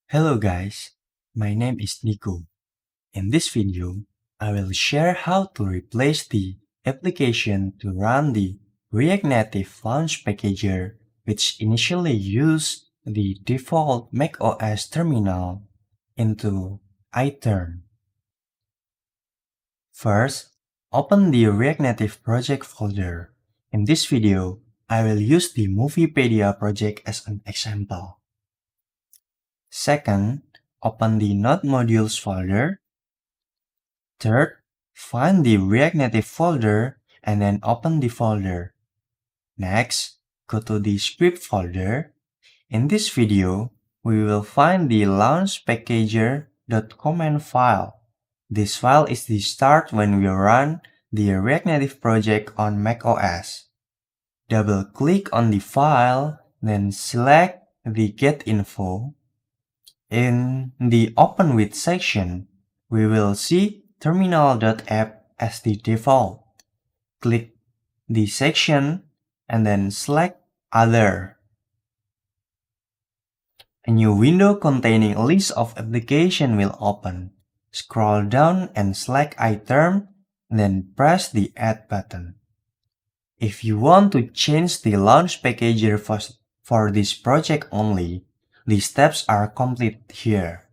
Hello guys, my name is Nico. In this video, I will share how to replace the application to run the React Native Launch Packager which initially used the default macOS terminal into iTerm. First, open the React Native project folder. In this video, I will use the Moviepedia project as an example. Second, open the Node Modules folder. Third, find the React Native folder and then open the folder. Next, go to the script folder. In this video, we will find the launchpackager.command file. This file is the start when we run the React Native project on macOS. Double-click on the file, then select the Get Info. In the Open With section, we will see terminal.app as the default. Click the section and then select Other. A new window containing a list of applications will open. Scroll down and select iTerm, then press the Add button. If you want to change the launch packager for this project only, the steps are complete here.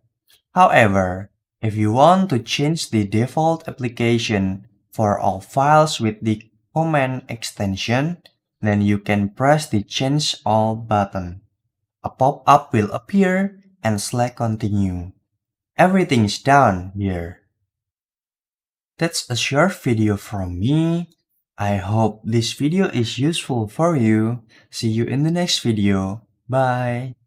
However, if you want to change the default application for all files with the command extension, then you can press the Change All button. A pop-up will appear and select Continue. Everything is done here. That's a short video from me. I hope this video is useful for you. See you in the next video. Bye.